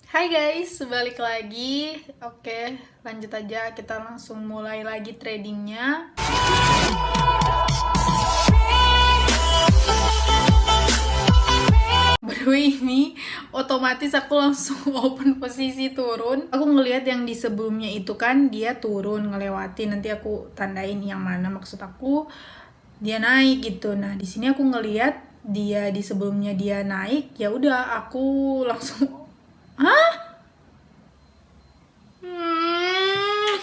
Hai guys, balik lagi. Oke, lanjut aja. Kita langsung mulai lagi tradingnya. Baru ini otomatis aku langsung open posisi turun. Aku ngelihat yang di sebelumnya itu kan dia turun ngelewati. Nanti aku tandain yang mana maksud aku dia naik gitu. Nah, di sini aku ngelihat dia di sebelumnya dia naik, ya udah aku langsung Hah? Hmm.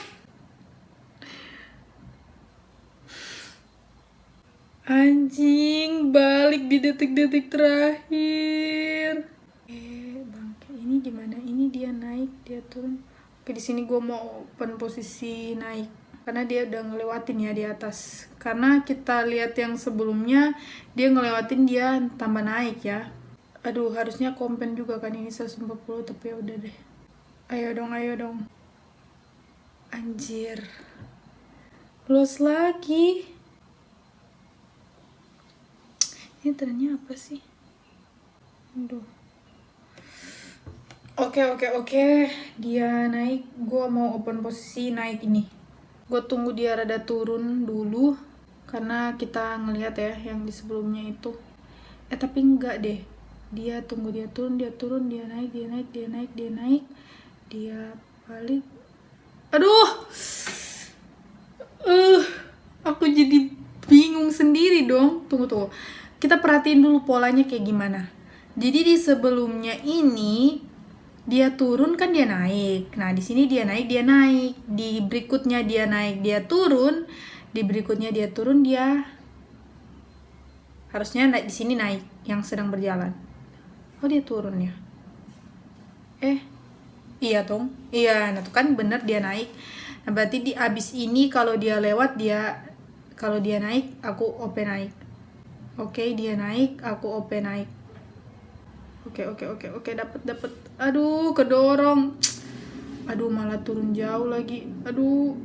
Anjing, balik di detik-detik terakhir. Bangke, ini gimana? Ini dia naik, dia turun. Oke, di sini gue mau open posisi naik karena dia udah ngelewatin ya di atas. Karena kita lihat yang sebelumnya dia ngelewatin, dia tambah naik ya. Aduh, harusnya kompen juga kan ini 140, tapi ya udah deh. Ayo dong, ayo dong. Anjir. Loss lagi. Ini trennya apa sih? Aduh. Oke. Dia naik. Gue mau open posisi naik ini. Gue tunggu dia rada turun dulu. Karena kita ngelihat ya yang di sebelumnya itu. Tapi enggak deh. Dia tunggu dia turun, dia naik. Dia balik. Aduh. Aku jadi bingung sendiri dong. Tunggu. Kita perhatiin dulu polanya kayak gimana. Jadi di sebelumnya ini dia turun kan dia naik. Nah, di sini dia naik. Di berikutnya dia naik, dia turun. Di berikutnya dia turun, dia harusnya naik di sini naik yang sedang berjalan. Oh, dia turun ya. Iya dong. Iya, nah tuh kan bener dia naik. Nah, berarti di abis ini kalau dia lewat kalau dia naik aku OP naik. Oke, dia naik, aku OP naik. Oke, dapat. Aduh, kedorong. Aduh, malah turun jauh lagi. Aduh.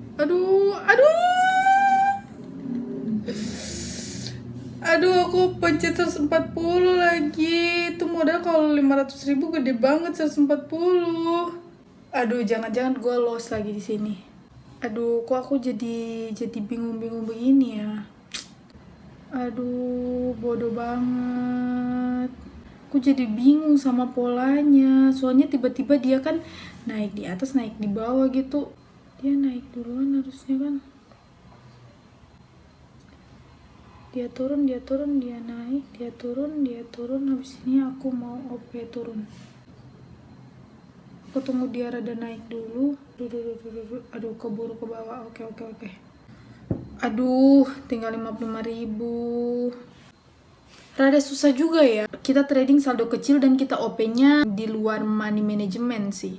Aduh, aku pencet 140 lagi. Itu modal kalau 500.000 gede banget 140. Aduh, jangan-jangan gue loss lagi di sini. Aduh, kok aku jadi bingung-bingung begini ya. Aduh, bodoh banget. Aku jadi bingung sama polanya. Soalnya tiba-tiba dia kan naik di atas, naik di bawah gitu. Dia naik duluan harusnya kan. Dia turun, dia naik, dia turun. Habis ini aku mau OP turun. Aku tunggu dia rada naik dulu. Aduh, keburu ke bawah. Oke. Aduh, tinggal 55.000. Rada susah juga ya. Kita trading saldo kecil dan kita OP-nya di luar money management sih.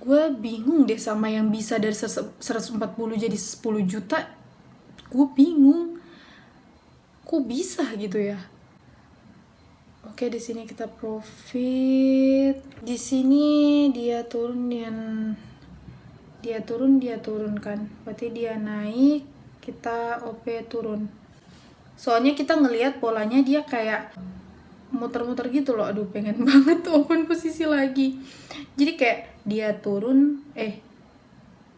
Gue bingung deh sama yang bisa dari 140 jadi 10 juta. Gue bingung. Kok bisa gitu ya? Oke, di sini kita profit. Di sini dia turun kan. Berarti dia naik, kita OP turun. Soalnya kita ngelihat polanya dia kayak muter-muter gitu loh. Aduh, pengen banget open posisi lagi. Jadi kayak dia turun,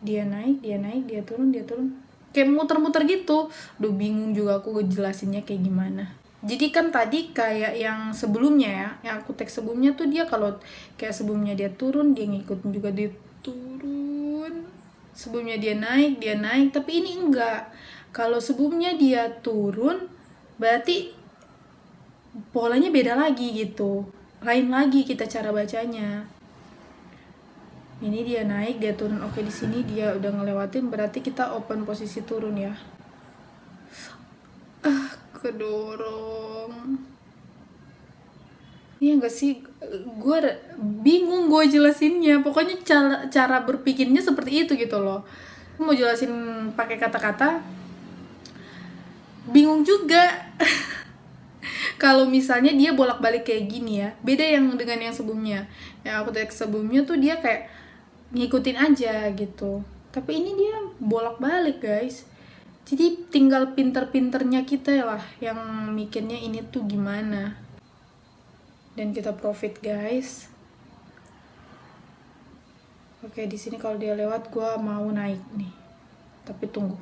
dia naik, dia turun. Kayak muter-muter gitu. Aduh, bingung juga aku jelasinnya kayak gimana. Jadi kan tadi kayak yang sebelumnya ya, yang aku teks sebelumnya tuh dia kalau kayak sebelumnya dia turun, dia ngikutin juga dia turun. Sebelumnya dia naik, tapi ini enggak. Kalau sebelumnya dia turun, berarti polanya beda lagi gitu. Lain lagi kita cara bacanya. Ini dia naik, dia turun. Oke, di sini dia udah ngelewatin, berarti kita open posisi turun ya. Kedorong. Iya enggak sih? Gue bingung gue jelasinnya. Pokoknya cara berpikirnya seperti itu gitu loh. Mau jelasin pakai kata-kata bingung juga. Kalau misalnya dia bolak-balik kayak gini ya, beda yang dengan yang sebelumnya. Yang aku teks sebelumnya tuh dia kayak ngikutin aja gitu. Tapi ini dia bolak-balik guys. Jadi tinggal pinter-pinternya kita lah yang mikirnya ini tuh gimana. Dan kita profit guys. Oke, di sini kalau dia lewat gue mau naik nih. Tapi tunggu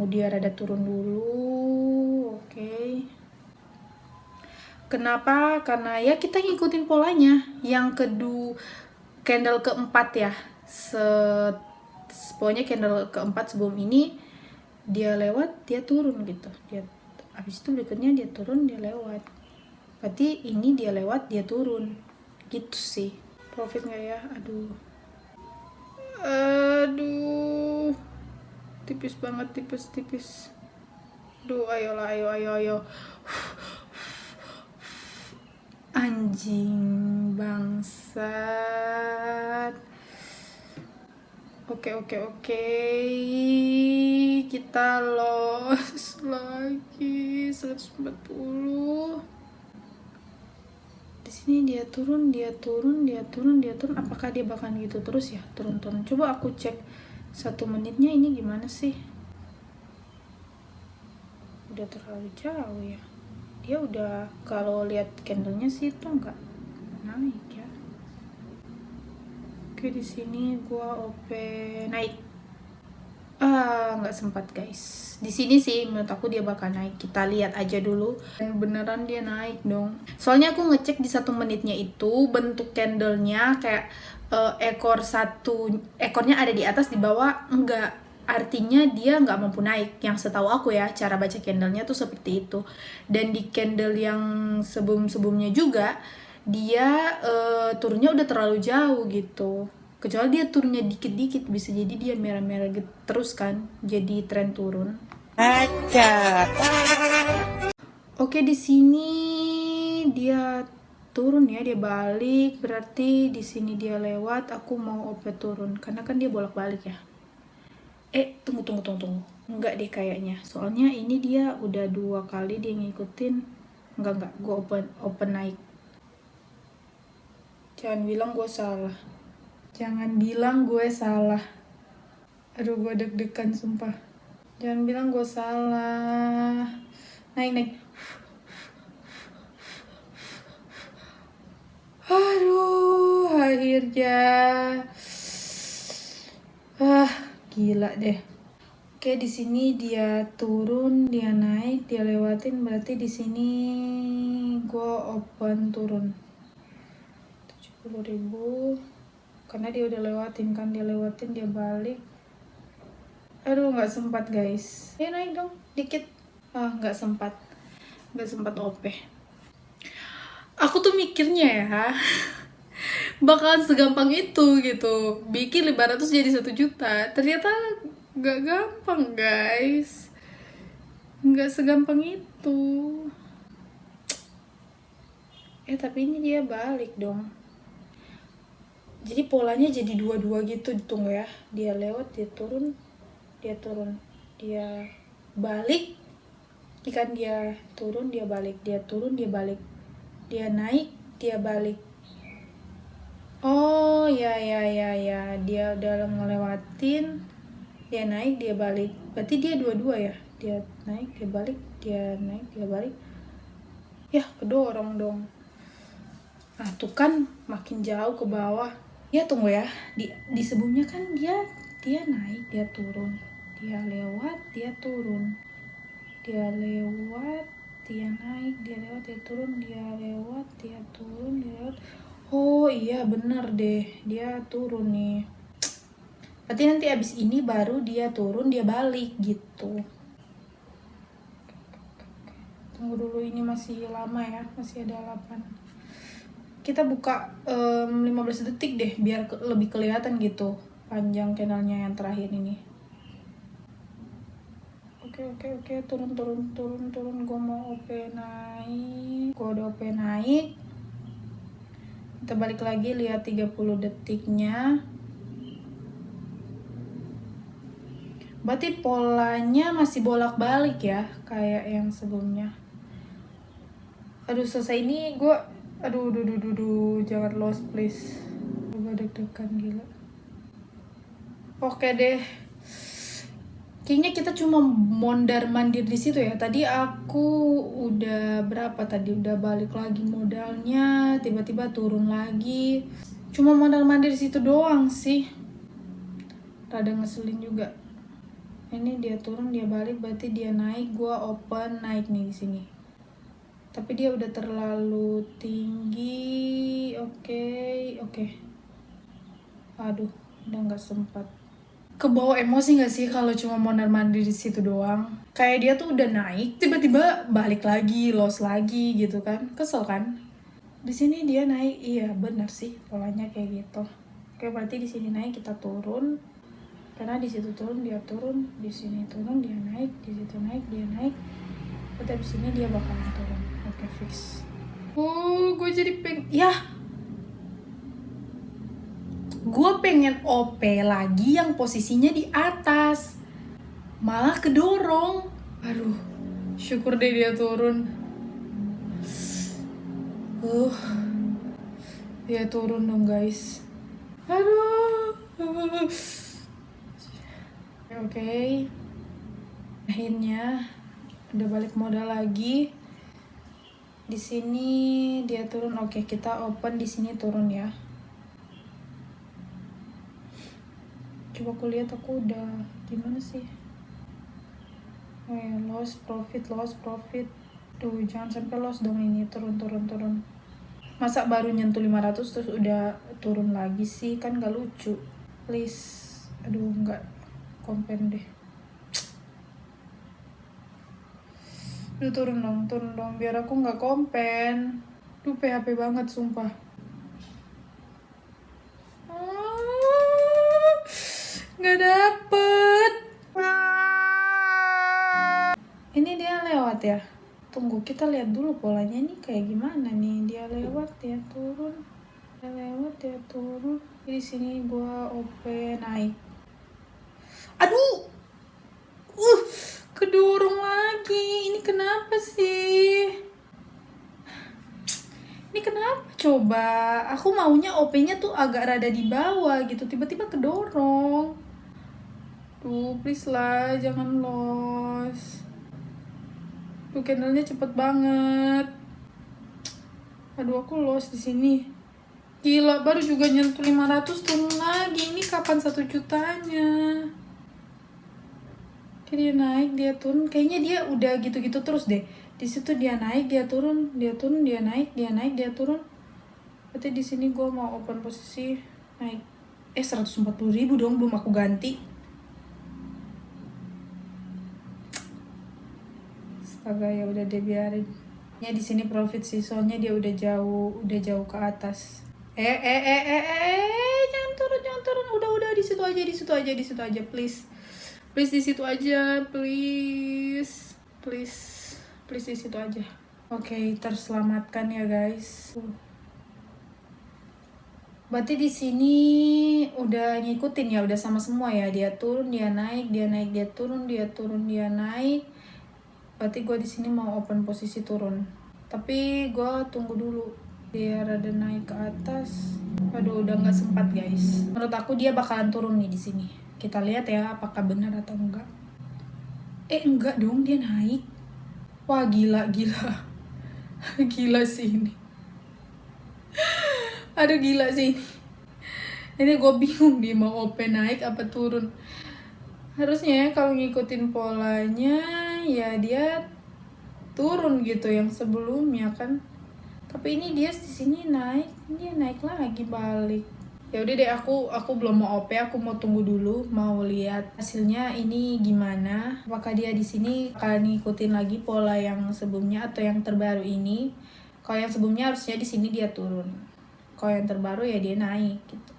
dia rada turun dulu. Oke. Kenapa? Karena ya kita ngikutin polanya. Yang kedua, candle keempat ya. Pokoknya candle keempat sebelum ini dia lewat, dia turun gitu. Habis itu berikutnya dia turun, dia lewat. Berarti ini dia lewat, dia turun. Gitu sih. Profit nggak ya? Aduh. Tipis banget, tipis. Duh, ayolah, ayo. Anjing bangsat. Oke. Kita loss lagi 140. Di sini dia turun. Apakah dia bakalan gitu terus ya? Turun. Coba aku cek 1 menitnya ini gimana sih? Udah terlalu jauh ya. Dia udah, kalau lihat candlenya sih itu nggak naik ya. Oke, di sini gua OP naik. Nggak sempat guys. Di sini sih menurut aku dia bakal naik. Kita lihat aja dulu. Dan beneran dia naik dong. Soalnya aku ngecek di 1 menitnya itu bentuk candlenya kayak ekornya ada di atas, di bawah enggak. Artinya dia nggak mampu naik. Yang setahu aku ya, cara baca candlenya tuh seperti itu. Dan di candle yang sebelumnya juga dia turunnya udah terlalu jauh gitu. Kecuali dia turunnya dikit-dikit, bisa jadi dia merah-merah gitu terus kan, jadi tren turun. Oke, di sini dia turun ya, dia balik, berarti di sini dia lewat, aku mau OP turun karena kan dia bolak-balik ya. Tunggu. Enggak deh kayaknya. Soalnya ini dia udah 2 kali dia ngikutin. Enggak, gue open naik. Jangan bilang gue salah. Aduh, gue deg-degan sumpah. Jangan bilang gue salah. Naik. Aduh, akhirnya. Gila deh. Oke, di sini dia turun, dia naik, dia lewatin, berarti di sini gue open turun 70.000 karena dia udah lewatin kan, dia balik. Aduh, nggak sempat guys. Naik dong dikit. Nggak sempat OP. Aku tuh mikirnya ya bakalan segampang itu gitu, bikin 500 jadi 1 juta. Ternyata nggak gampang guys, nggak segampang itu. Tapi ini dia balik dong, jadi polanya jadi 2-2 gitu. Tunggu ya, dia lewat, dia turun, dia balik ikan, dia turun, dia balik, dia turun, dia balik, dia naik, dia balik. Oh ya, dia udah ngelewatin, dia naik, dia balik, berarti dia 2-2 ya, dia naik, dia balik, dia naik, dia balik ya, kedorong dong. Nah tuh kan makin jauh ke bawah ya. Tunggu ya, di sebelumnya kan dia naik, dia turun, dia lewat, dia turun, dia lewat, dia naik, dia lewat, dia turun, dia lewat, dia turun, dia lewat. Oh iya bener deh, dia turun nih. Berarti nanti abis ini baru dia turun, dia balik gitu. Tunggu dulu, ini masih lama ya, masih ada 8. Kita buka 15 detik deh biar lebih kelihatan gitu panjang channelnya yang terakhir ini. Oke, turun. Gue mau OP naik, gue udah OP naik. Kita balik lagi, lihat 30 detiknya. Berarti polanya masih bolak-balik ya, kayak yang sebelumnya. Aduh, selesai ini gue, aduh, jangan lost please. Gue deg-degan gila. Oke deh. Kayaknya kita cuma mondar-mandir di situ ya. Tadi aku udah berapa tadi? Udah balik lagi modalnya, tiba-tiba turun lagi. Cuma mondar-mandir situ doang sih. Rada ngeselin juga. Ini dia turun, dia balik, berarti dia naik, gua open naik nih di sini. Tapi dia udah terlalu tinggi. Oke. Aduh, udah nggak sempat. Kebawa emosi nggak sih kalau cuma mondar-mandir di situ doang? Kayak dia tuh udah naik, tiba-tiba balik lagi, loss lagi gitu kan? Kesel kan? Di sini dia naik, iya benar sih polanya kayak gitu. Oke, berarti di sini naik, kita turun. Karena di situ turun, dia turun, di sini turun, dia naik, di situ naik, dia naik. Tapi di sini dia bakalan turun. Oke, fix. Gue jadi gue pengen OP lagi yang posisinya di atas. Malah kedorong. Aduh, syukur deh dia turun. Dia turun dong guys. Aduh. Oke. Akhirnya udah balik modal lagi. Di sini dia turun. Oke, kita open di sini turun ya. Coba aku lihat aku udah gimana sih. Oh ya, loss profit. Duh, jangan sampai loss dong ini. Turun. Masa baru nyentuh 500 terus udah turun lagi sih, kan gak lucu. Please. Aduh, nggak kompen deh. Duh, turun dong biar aku nggak kompen. Duh, PHP banget sumpah. Nggak dapet. Ini dia lewat ya. Tunggu, kita lihat dulu polanya nih kayak gimana nih. Dia lewat ya turun. Dia lewat ya turun. Di sini gua OP naik. Aduh. Kedorong lagi. Ini kenapa sih? Ini kenapa coba? Aku maunya OP-nya tuh agak rada di bawah gitu. Tiba-tiba kedorong. Duh, please lah, jangan loss. Duh, candlenya cepet banget. Aduh, aku loss di sini. Gila, baru juga nyentuh 500 turun lagi. Ini kapan 1 jutanya? Dia naik, dia turun. Kayaknya dia udah gitu-gitu terus deh. Di situ dia naik, dia turun, dia naik, dia turun. Berarti di sini gue mau open posisi naik. 140.000 dong, belum aku ganti. Astaga, ya udah deh biarin. Ya di sini profit sih, soalnya dia udah jauh ke atas. Jangan turun. Udah di situ aja, please. Please di situ aja, please di situ aja. Oke, terselamatkan ya guys. Berarti di sini udah ngikutin ya, udah sama semua ya. Dia turun, dia naik, dia turun, dia naik. Berarti gue di sini mau open posisi turun. Tapi gue tunggu dulu. Dia rada naik ke atas. Aduh, udah nggak sempat guys. Menurut aku dia bakalan turun nih di sini. Kita lihat ya apakah benar atau enggak. Enggak dong, dia naik. Wah, gila. Gila sih ini. Aduh, gila sih ini. Ini gue bingung dia mau OP naik apa turun. Harusnya kalau ngikutin polanya ya dia turun gitu yang sebelumnya kan. Tapi ini dia di sini naik, dia naik lagi balik. Ya udah deh, aku belum mau OP, aku mau tunggu dulu, mau lihat hasilnya ini gimana. Apakah dia di sini akan ngikutin lagi pola yang sebelumnya atau yang terbaru ini? Kalau yang sebelumnya harusnya di sini dia turun. Kalau yang terbaru ya dia naik gitu.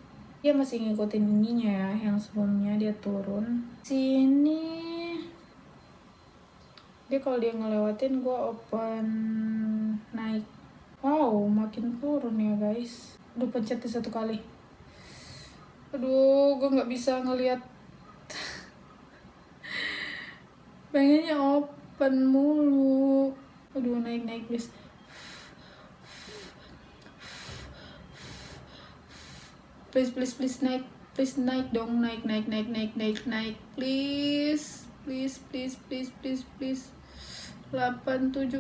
Dia masih ngikutin ininya ya, yang sebelumnya dia turun. Sini dia kalau dia ngelewatin gue open naik. Wow, makin turun ya guys. Aduh, pencet satu kali. Aduh, gue nggak bisa ngelihat. Pengennya open mulu. Aduh, naik please. Please naik. Please naik dong, naik. Please. 87.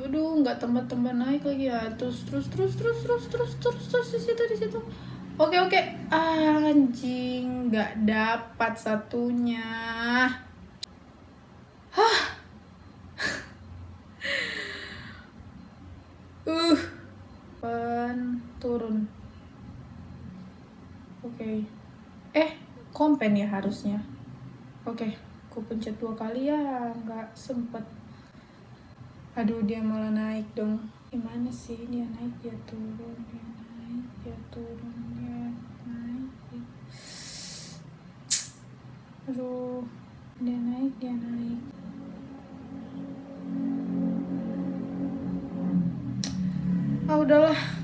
Aduh, nggak tambah naik lagi ya. Terus di situ. Oke oke. Anjing, nggak dapat satunya. Uh, turun. Oke. Kompen ya harusnya. Oke, aku pencet 2 kali ya, nggak sempet. Aduh, dia malah naik dong. Gimana sih, dia naik, dia turun, dia naik, dia turun, dia naik, dia... Aduh, dia naik, dia naik. Udahlah.